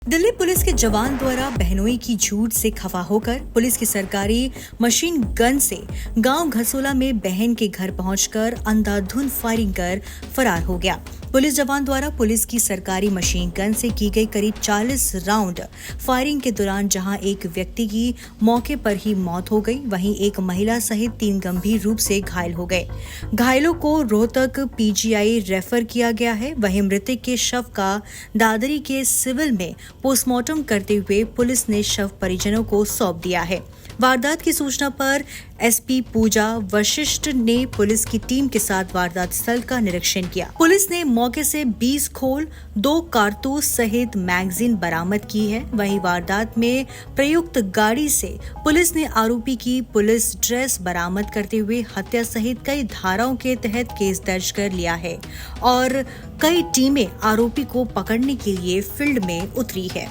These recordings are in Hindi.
दिल्ली पुलिस के जवान द्वारा बहनोई की झूठ से खफा होकर पुलिस की सरकारी मशीन गन से गांव घसोला में बहन के घर पहुंचकर अंधाधुंध फायरिंग कर फरार हो गया। पुलिस जवान द्वारा पुलिस की सरकारी मशीन गन से की गई करीब 40 राउंड फायरिंग के दौरान जहां एक व्यक्ति की मौके पर ही मौत हो गई, वहीं एक महिला सहित 3 गंभीर रूप से घायल हो गए। घायलों को रोहतक पीजीआई रेफर किया गया है। वहीं मृतक के शव का दादरी के सिविल में पोस्टमार्टम करते हुए पुलिस ने शव परिजनों को सौंप दिया है। वारदात की सूचना पर एसपी पूजा वशिष्ठ ने पुलिस की टीम के साथ वारदात स्थल का निरीक्षण किया। पुलिस ने मौके से 20 खोल, 2 कारतूस सहित मैगजीन बरामद की है। वहीं वारदात में प्रयुक्त गाड़ी से पुलिस ने आरोपी की पुलिस ड्रेस बरामद करते हुए हत्या सहित कई धाराओं के तहत केस दर्ज कर लिया है और कई टीमें आरोपी को पकड़ने के लिए फील्ड में उतरी है।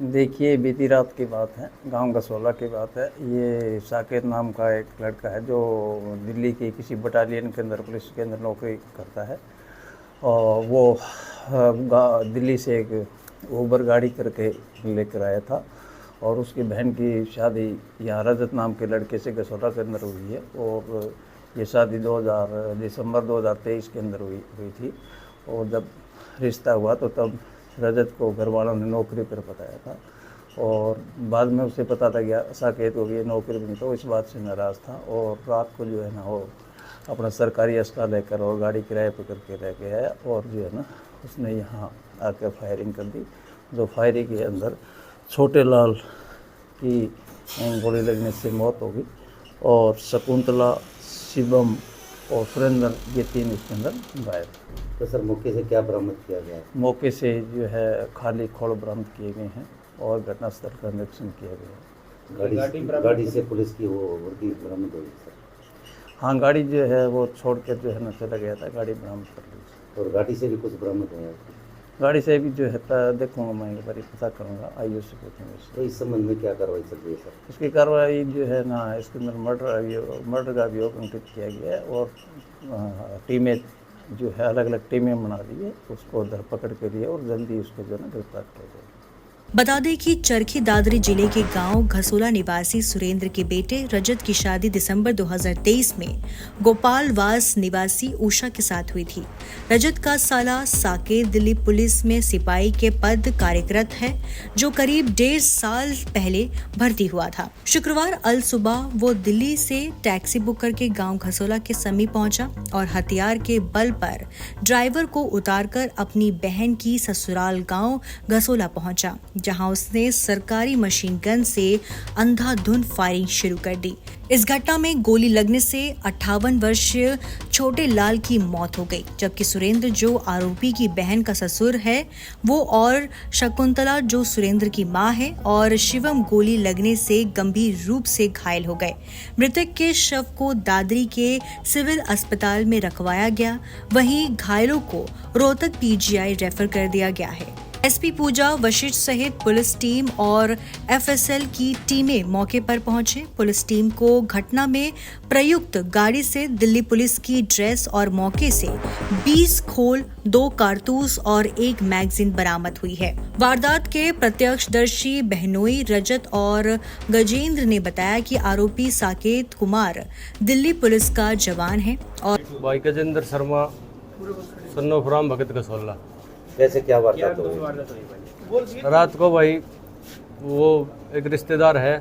देखिए, बीती रात की बात है, गांव घसोला की बात है। ये साकेत नाम का एक लड़का है जो दिल्ली की किसी बटालियन के अंदर, पुलिस के अंदर नौकरी करता है। और वो दिल्ली से एक ऊबर गाड़ी करके लेकर आया था और उसकी बहन की शादी यहाँ रजत नाम के लड़के से घसोला के अंदर हुई है। और ये शादी दिसंबर 2023 के अंदर हुई थी। और जब रिश्ता हुआ तो तब रजत को घर वालों ने नौकरी पर बताया था और बाद में उसे पता था गया साकेत को ये नौकरी में, तो इस बात से नाराज़ था। और रात को जो है ना वो अपना सरकारी अस्पताल लेकर और गाड़ी किराए पर करके रह के आया और जो है ना उसने यहाँ आकर फायरिंग कर दी। जो फायरिंग के अंदर छोटे लाल की गोली लगने से मौत हो गई और शकुंतला, शिवम और सुरेंद्र, ये 3 इसके अंदर घायल। तो सर मौके से क्या बरामद किया गया है? मौके से जो है खाली खोल बरामद किए गए हैं और घटनास्थल का निरीक्षण किया गया है। गाड़ी से पुलिस की वो वर्दी बरामद हुई सर? हाँ, गाड़ी जो है वो छोड़ कर जो है ना चला गया था, गाड़ी बरामद कर ली। और गाड़ी से भी कुछ बरामद हुआ है? गाड़ी से भी जो है देखूंगा, मैं एक बार पता करूँगा, आईओ से पूछूंगा। तो इस संबंध में क्या कार्रवाई चल रही है सर? इसकी कार्रवाई जो है ना, इसके अंदर मर्डर का अभियोग अंकित किया गया है और टीमें जो है अलग अलग टीमें बना दी है उसको धरपकड़ के लिए और जल्दी उसको जो है ना गिरफ्तार किया जाएगा। बता दें कि चरखी दादरी जिले के गांव घसोला निवासी सुरेंद्र के बेटे रजत की शादी दिसंबर 2023 में गोपालवास निवासी उषा के साथ हुई थी। रजत का साला साकेत दिल्ली पुलिस में सिपाही के पद कार्यरत है, जो करीब 1.5 साल पहले भर्ती हुआ था। शुक्रवार अल सुबह वो दिल्ली से टैक्सी बुक करके गांव घसोला के समीप पहुंचा और हथियार के बल पर ड्राइवर को उतारकर अपनी बहन की ससुराल गांव घसोला पहुंचा, जहां उसने सरकारी मशीन गन से अंधाधुंध फायरिंग शुरू कर दी। इस घटना में गोली लगने से 58 वर्षीय छोटे लाल की मौत हो गई, जबकि सुरेंद्र जो आरोपी की बहन का ससुर है वो और शकुंतला जो सुरेंद्र की मां है और शिवम गोली लगने से गंभीर रूप से घायल हो गए। मृतक के शव को दादरी के सिविल अस्पताल में रखवाया गया, वहीं घायलों को रोहतक पीजीआई रेफर कर दिया गया है। एसपी पूजा वशिष्ठ सहित पुलिस टीम और एफएसएल की टीमें मौके पर पहुंचे। पुलिस टीम को घटना में प्रयुक्त गाड़ी से दिल्ली पुलिस की ड्रेस और मौके से 20 खोल, 2 कारतूस और 1 मैगजीन बरामद हुई है। वारदात के प्रत्यक्षदर्शी बहनोई, रजत और गजेंद्र ने बताया कि आरोपी साकेत कुमार दिल्ली पुलिस का जवान है और भाई गजेंद्र शर्मा सन्नोफ्राम भगत घसोला। कैसे क्या वारदात हुई? रात को भाई वो एक रिश्तेदार है,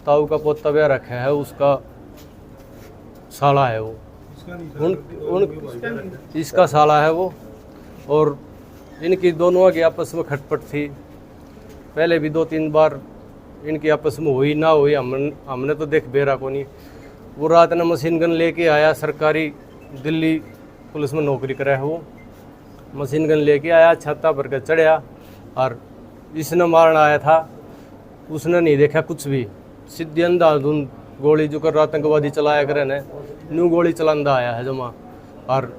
ताऊ का पोता ब्याह रखा है, उसका साला है वो, इसका साला है वो। और इनकी दोनों की आपस में खटपट थी, पहले भी 2-3 बार इनकी आपस में हुई ना हुई हमने तो देख बेरा को नहीं। वो रात ने मशीन गन लेके आया, सरकारी दिल्ली पुलिस में नौकरी करा है वो, मशीन गन लेके आया, छत्ता पर के चढ़िया और इसने मारना आया था, उसने नहीं देखा कुछ भी, सीधी अंधाधुंध गोली जो कर आतंकवादी चलाया करे ने न्यू गोली चलांदा आया है जमा। और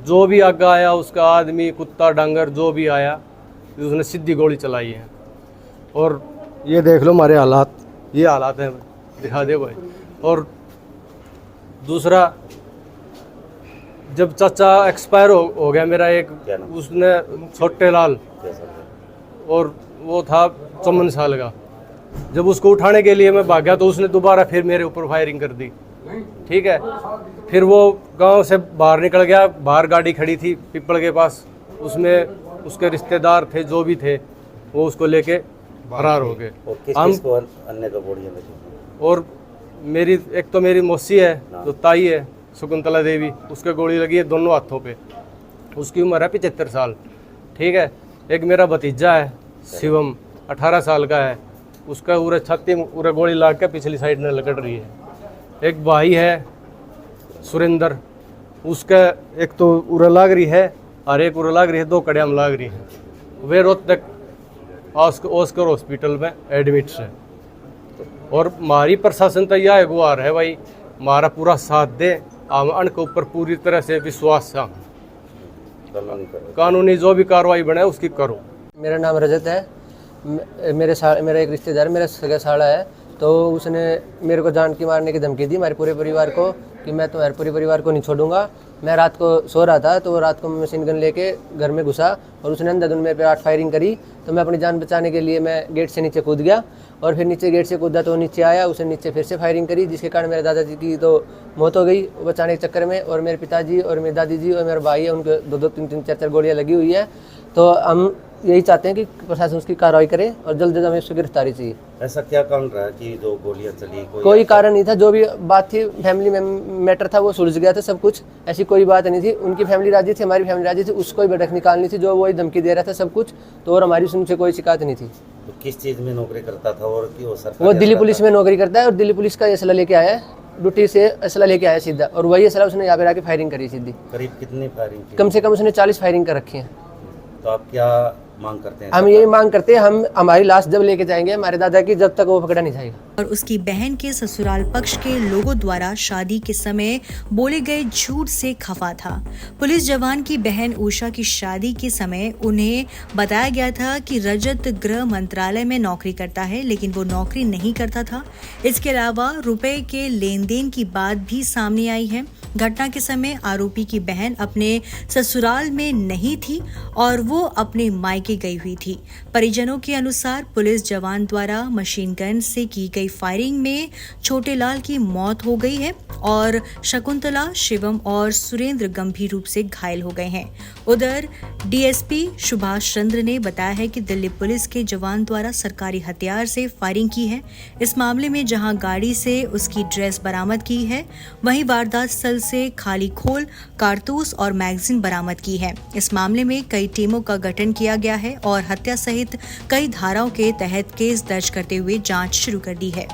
जो भी आगे आया उसका आदमी, कुत्ता, डांगर जो भी आया उसने सीधी गोली चलाई है। और ये देख लो हमारे हालात, ये हालात हैं, दिखा दे भाई। और दूसरा, जब चाचा एक्सपायर हो गया मेरा एक, उसने छोटे लाल और वो था 54 साल का। जब उसको उठाने के लिए मैं भागा तो उसने दोबारा फिर मेरे ऊपर फायरिंग कर दी। ठीक है, फिर वो गांव से बाहर निकल गया। बाहर गाड़ी खड़ी थी पीपल के पास, उसमें उसके रिश्तेदार थे जो भी थे, वो उसको लेके फरार हो गए। और किस को अन्य का गोलियां लगी? और मेरी एक तो मेरी मौसी है जो ताई है शकुंतला देवी, उसके गोली लगी है दोनों हाथों पे। उसकी उम्र है 75 साल। ठीक है, एक मेरा भतीजा है शिवम 18 साल का है, उसका पूरे छाती में पूरा गोली लाग के पिछली साइड में लकड़ रही है। एक भाई है सुरेंद्र, उसका एक तो उरा लाग रही है और एक उरा लाग रही है, 2 कड़ियाँ में लाग रही है। वे रोहतक ऑस्कर हॉस्पिटल में एडमिट है। और हमारी प्रशासन तैयार है, गुहार है भाई, हमारा पूरा साथ दे। हम उनके ऊपर पूरी तरह से विश्वास है, कानूनी जो भी कार्रवाई बने उसकी करो। मेरा नाम रजत है। मेरा एक रिश्तेदार मेरा सगा साला है, तो उसने मेरे को जान की मारने की धमकी दी हमारे पूरे परिवार को कि मैं तुम्हारे पूरे परिवार को नहीं छोड़ूंगा। मैं रात को सो रहा था, तो रात को मैं मशीन गन लेके घर में घुसा और उसने अंधाधुंध मेरे पे 8 फायरिंग करी। तो मैं अपनी जान बचाने के लिए मैं गेट से नीचे कूद गया और फिर नीचे गेट से कूदा तो नीचे आया, उसने नीचे फिर से फायरिंग करी, जिसके कारण मेरे दादाजी की तो मौत हो गई बचाने के चक्कर में। और मेरे पिताजी और मेरी दादी जी और मेरा भाई है, उनके 2-2, 3-3, 4-4 गोलियाँ लगी हुई है। तो हम यही चाहते हैं कि प्रशासन उसकी कार्रवाई करे और जल्द से जल्द हमें उसकी गिरफ्तारी चाहिए। ऐसा क्या कारण रहा कि जो गोलियां चली? कोई कारण नहीं था, जो भी बात थी फैमिली में मैटर था वो सुलझ गया था सब कुछ। ऐसी कोई बात नहीं थी, उनकी फैमिली राजी थी, हमारी फैमिली राजी थी, उसको ही भड़क निकालनी थी, जो वही धमकी दे रहा था सब कुछ। तो और हमारी उनसे कोई शिकायत नहीं थी। तो किस चीज़ में नौकरी करता था और क्यों? वो दिल्ली पुलिस में नौकरी करता है और दिल्ली पुलिस का असला लेके आया है, ड्यूटी से असला लेके आया सीधा, और वही असला उसने यहाँ पे आके फायरिंग करी सीधी। करीब कितनी फायरिंग की? कम से कम उसने 40 फायरिंग कर रखी है। तो आप क्या मांग करते हैं? हम यही मांग करते हैं, हम हमारी लाश जब लेके जाएंगे हमारे दादा की, जब तक वो पकड़ा नहीं जाएगा। और उसकी बहन के ससुराल पक्ष के लोगों द्वारा शादी के समय बोले गए झूठ से खफा था। पुलिस जवान की बहन उषा की शादी के समय उन्हें बताया गया था कि रजत गृह मंत्रालय में नौकरी करता है, लेकिन वो नौकरी नहीं करता था। इसके अलावा रुपए के लेन देन की बात भी सामने आई है। घटना के समय आरोपी की बहन अपने ससुराल में नहीं थी और वो अपने मायके गई हुई थी। परिजनों के अनुसार पुलिस जवान द्वारा मशीन गन से की गई फायरिंग में छोटे लाल की मौत हो गई है और शकुंतला, शिवम और सुरेंद्र गंभीर रूप से घायल हो गए हैं। उधर डीएसपी सुभाष चंद्र ने बताया है कि दिल्ली पुलिस के जवान द्वारा सरकारी हथियार से फायरिंग की है। इस मामले में जहां गाड़ी से उसकी ड्रेस बरामद की है, वहीं वारदात स्थल से खाली खोल, कारतूस और मैगजीन बरामद की है। इस मामले में कई टीमों का गठन किया गया है और हत्या सहित कई धाराओं के तहत केस दर्ज करते हुए जांच शुरू कर दी है।